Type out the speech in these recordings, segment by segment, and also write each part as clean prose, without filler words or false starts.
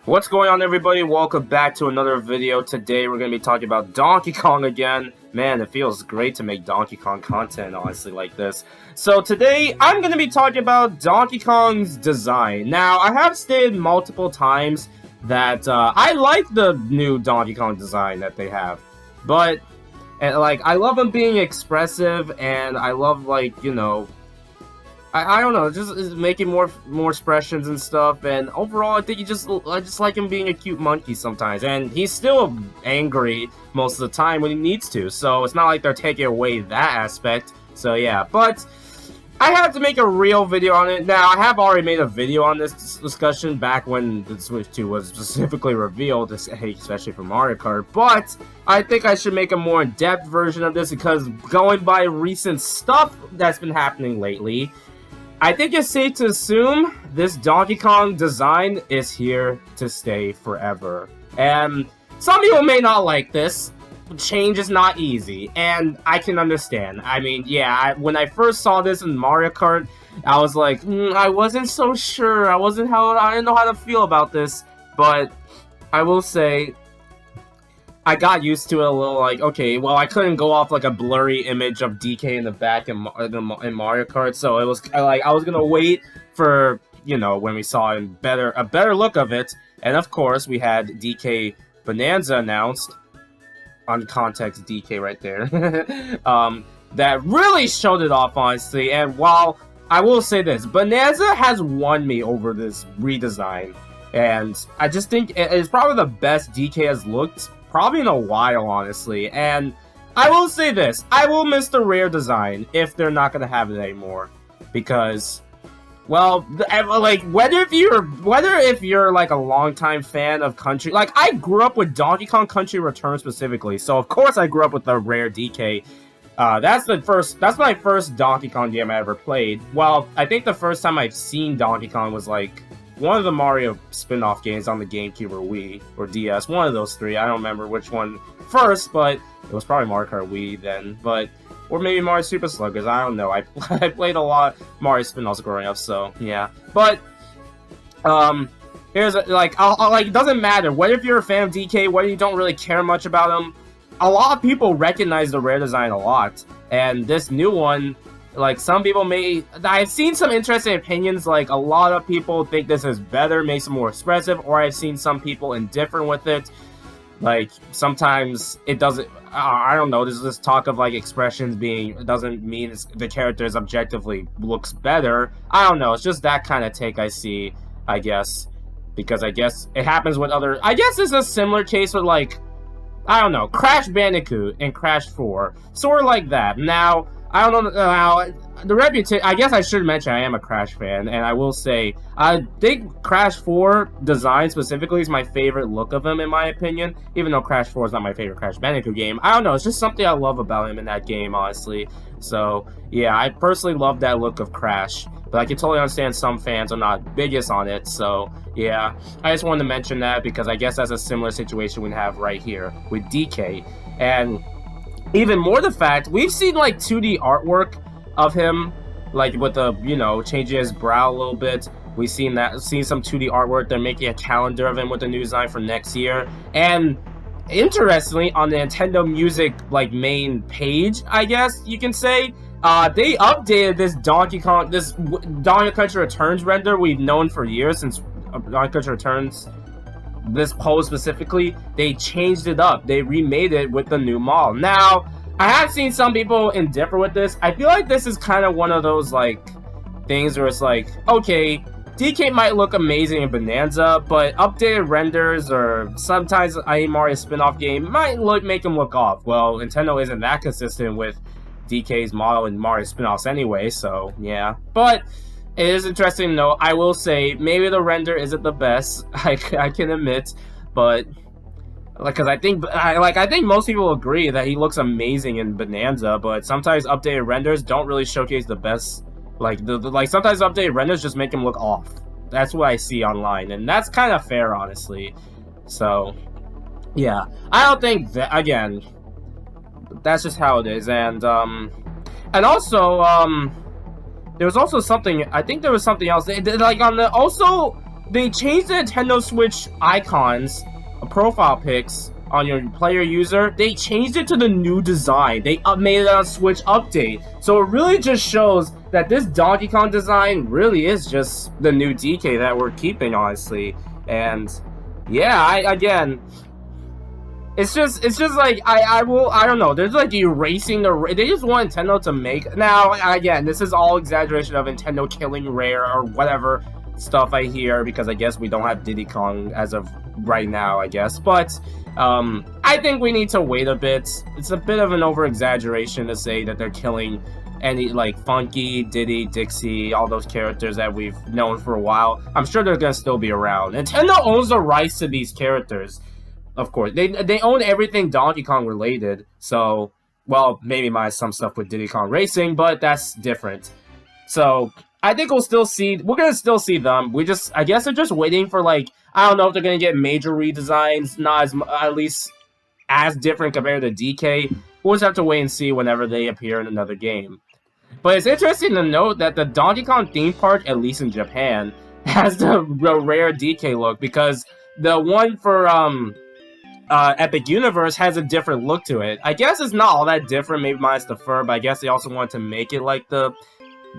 What's going on, everybody? Welcome back to another video. Today we're going to be talking about Donkey Kong again. Man, it feels great to make Donkey Kong content, honestly, like this. So today I'm going to be talking about Donkey Kong's design. Now, I have stated multiple times that I like the new Donkey Kong design that they have. But, I love him being expressive, and I love, I don't know, just making more expressions and stuff, and overall I think I just like him being a cute monkey sometimes, and he's still angry most of the time when he needs to, so it's not like they're taking away that aspect. So yeah, but I have to make a real video on it. Now, I have already made a video on this discussion back when the Switch 2 was specifically revealed, especially for Mario Kart, but I think I should make a more in-depth version of this because going by recent stuff that's been happening lately, I think it's safe to assume this Donkey Kong design is here to stay forever. And some people may not like this. Change is not easy, and I can understand. I mean, yeah, when I first saw this in Mario Kart, I was like, I wasn't so sure. I didn't know how to feel about this, but I will say, I got used to it a little, like, okay, well, I couldn't go off, like, a blurry image of DK in the back in Mario Kart, so it was, like, I was gonna wait for, you know, when we saw a better look of it, and of course, we had DK Bonanza announced, on context DK right there, that really showed it off, honestly, and while, I will say this, Bonanza has won me over this redesign, and I just think it's probably the best DK has looked probably in a while, honestly, and I will say this, I will miss the rare design if they're not gonna have it anymore, because, well, like, whether if you're like a longtime fan of Country, like, I grew up with Donkey Kong Country Returns specifically, so of course I grew up with the rare DK. That's my first Donkey Kong game I ever played. Well, I think the first time I've seen Donkey Kong was like one of the Mario spin-off games on the GameCube or Wii or DS, one of those three. I don't remember which one first, but it was probably Mario Kart Wii then, or maybe Mario Super Sluggers, I don't know. I played a lot Mario spin-offs growing up, so yeah. But here's it doesn't matter whether if you're a fan of DK, whether you don't really care much about him. A lot of people recognize the rare design a lot, and this new one, like, some people I've seen some interesting opinions, like, a lot of people think this is better, makes it more expressive, or I've seen some people indifferent with it. Like, sometimes it doesn't, I don't know, there's this talk of, like, expressions doesn't mean the characters objectively looks better. I don't know, it's just that kind of take I see, I guess. Because I guess it happens with I guess it's a similar case with, like, I don't know, Crash Bandicoot and Crash 4. Sort of like that. Now, I don't know how the reputation. I guess I should mention I am a Crash fan, and I will say I think Crash 4 design specifically is my favorite look of him, in my opinion. Even though Crash 4 is not my favorite Crash Bandicoot game, I don't know. It's just something I love about him in that game, honestly. So yeah, I personally love that look of Crash, but I can totally understand some fans are not biggest on it. So yeah, I just wanted to mention that because I guess that's a similar situation we have right here with DK, and even more the fact, we've seen, like, 2D artwork of him, like, with the, you know, changing his brow a little bit. We've seen some 2D artwork. They're making a calendar of him with the new design for next year. And, interestingly, on the Nintendo Music, like, main page, I guess you can say, they updated this Donkey Country Returns render we've known for years, since Donkey Country Returns, this pose specifically, they changed it up. They remade it with the new model. Now, I have seen some people indiffer with this. I feel like this is kind of one of those, like, things where it's like, okay, DK might look amazing in Bonanza, but updated renders or sometimes a Mario spin-off game might make him look off. Well, Nintendo isn't that consistent with DK's model in Mario spin-offs anyway, so yeah. But it is interesting to know. I will say, maybe the render isn't the best, I can admit, but, like, because I think most people agree that he looks amazing in Bonanza, but sometimes updated renders don't really showcase the best, sometimes updated renders just make him look off. That's what I see online, and that's kind of fair, honestly. So, yeah. I don't think that, again, that's just how it is, and also, there was also something, I think there was something else, like, on the, also, they changed the Nintendo Switch icons, profile pics on your player user. They changed it to the new design. They made it on Switch Update. So it really just shows that this Donkey Kong design really is just the new DK that we're keeping, honestly. And yeah, again, it's just like I don't know. There's like erasing they just want Nintendo to make. Now again, this is all exaggeration of Nintendo killing Rare or whatever stuff I hear, because I guess we don't have Diddy Kong as of right now, I guess. But I think we need to wait a bit. It's a bit of an over exaggeration to say that they're killing any like Funky, Diddy, Dixie, all those characters that we've known for a while. I'm sure they're gonna still be around. Nintendo owns the rights to these characters. Of course, they own everything Donkey Kong related. So, well, maybe minus some stuff with Diddy Kong Racing, but that's different. So, I think we're gonna still see them. I guess they're just waiting for, like, I don't know if they're gonna get major redesigns, not as, at least as different compared to DK. We'll just have to wait and see whenever they appear in another game. But it's interesting to note that the Donkey Kong theme park, at least in Japan, has the rare DK look, because the one for, Epic Universe has a different look to it. I guess it's not all that different, maybe minus the fur, but I guess they also wanted to make it like the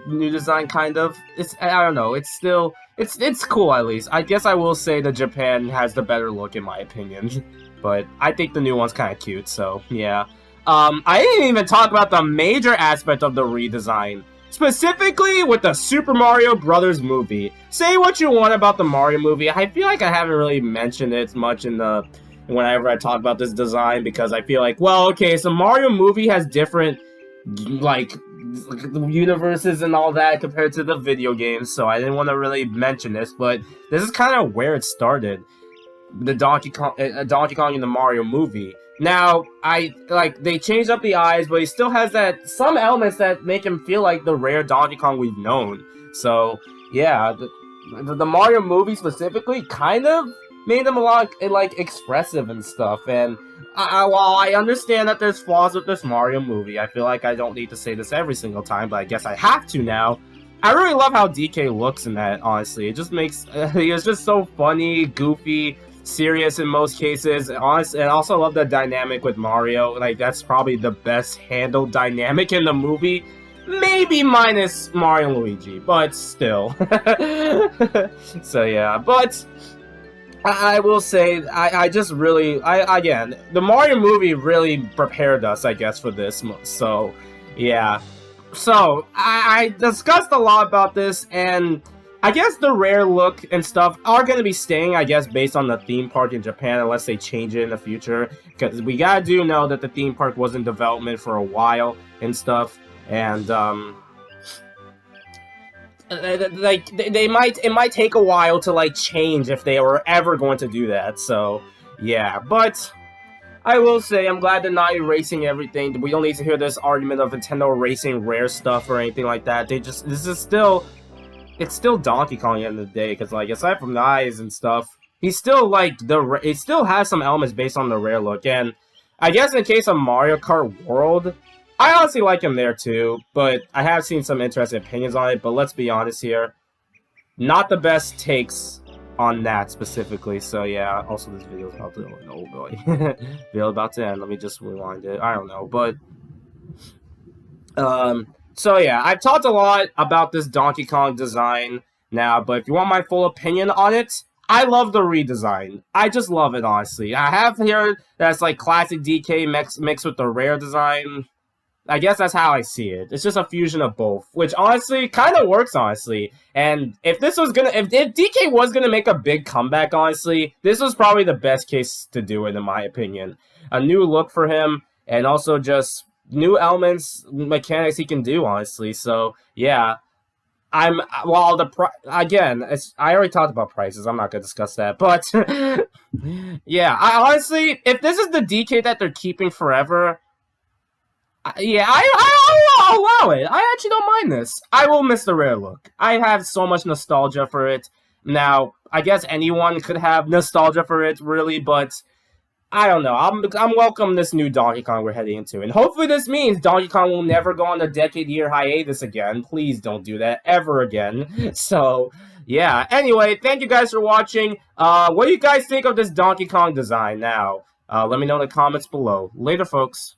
new design, kind of. I don't know, it's still, it's cool at least. I guess I will say that Japan has the better look in my opinion, but I think the new one's kind of cute, so yeah. I didn't even talk about the major aspect of the redesign, specifically with the Super Mario Brothers movie. Say what you want about the Mario movie, I feel like I haven't really mentioned it much whenever I talk about this design, because I feel like, well, okay, so Mario movie has different, like, universes and all that compared to the video games, so I didn't want to really mention this, but this is kind of where it started. The Donkey Kong in the Mario movie. Now, they changed up the eyes, but he still has some elements that make him feel like the rare Donkey Kong we've known. So, yeah, the Mario movie specifically kind of made him a lot, like, expressive and stuff, and while I understand that there's flaws with this Mario movie, I feel like I don't need to say this every single time, but I guess I have to now. I really love how DK looks in that, honestly. It just makes, he is just so funny, goofy, serious in most cases, and also love the dynamic with Mario. Like, that's probably the best handled dynamic in the movie. Maybe minus Mario and Luigi, but still. So yeah, but I will say, again, the Mario movie really prepared us, I guess, for this, so, yeah. So, I discussed a lot about this, and I guess the rare look and stuff are going to be staying, I guess, based on the theme park in Japan, unless they change it in the future, because we gotta know that the theme park was in development for a while and stuff, and, like, it might take a while to, like, change if they were ever going to do that, so, yeah, but I will say, I'm glad they're not erasing everything. We don't need to hear this argument of Nintendo erasing rare stuff or anything like that. It's still Donkey Kong at the end of the day, because, like, aside from the eyes and stuff, he's still, like, it still has some elements based on the rare look, and I guess in case of Mario Kart World, I honestly like him there too, but I have seen some interesting opinions on it, but let's be honest here, not the best takes on that specifically, so yeah, also this video is about to end, oh boy, video about to end, let me just rewind it, I don't know, but, so yeah, I've talked a lot about this Donkey Kong design now, but if you want my full opinion on it, I love the redesign. I just love it, honestly. I have heard that's like classic DK mixed with the rare design. I guess that's how I see it. It's just a fusion of both, which honestly kind of works, honestly. And if DK was gonna make a big comeback, honestly, this was probably the best case to do it, in my opinion. A new look for him, and also just new elements, mechanics he can do, honestly. So yeah, I already talked about prices. I'm not gonna discuss that, but yeah, I honestly, if this is the DK that they're keeping forever. Yeah, I'll allow it. I actually don't mind this. I will miss the rare look. I have so much nostalgia for it. Now, I guess anyone could have nostalgia for it, really, but I don't know. I'm welcome this new Donkey Kong we're heading into, and hopefully this means Donkey Kong will never go on a decade-year hiatus again. Please don't do that ever again. So yeah. Anyway, thank you guys for watching. What do you guys think of this Donkey Kong design now? Let me know in the comments below. Later, folks.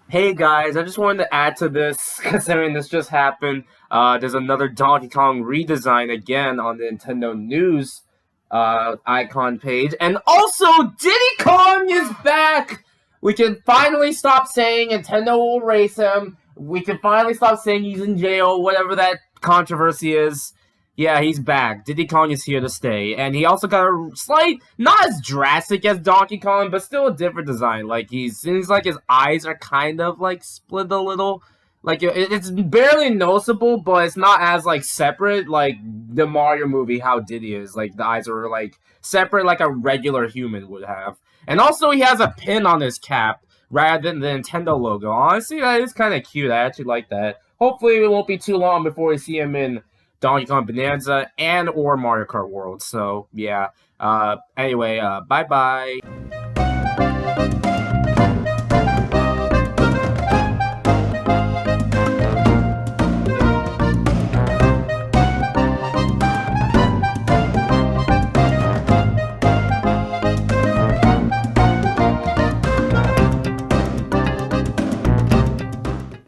Hey guys, I just wanted to add to this, considering this just happened. There's another Donkey Kong redesign again on the Nintendo News icon page. And also, Diddy Kong is back! We can finally stop saying Nintendo will erase him. We can finally stop saying he's in jail, whatever that controversy is. Yeah, he's back. Diddy Kong is here to stay. And he also got a slight, not as drastic as Donkey Kong, but still a different design. Like, seems like his eyes are kind of, like, split a little. Like, it's barely noticeable, but it's not as, like, separate, like the Mario movie, how Diddy is. Like, the eyes are, like, separate like a regular human would have. And also, he has a pin on his cap rather than the Nintendo logo. Honestly, that is kind of cute. I actually like that. Hopefully, it won't be too long before we see him in Donkey Kong Bonanza and or Mario Kart World. So yeah. Anyway, bye bye.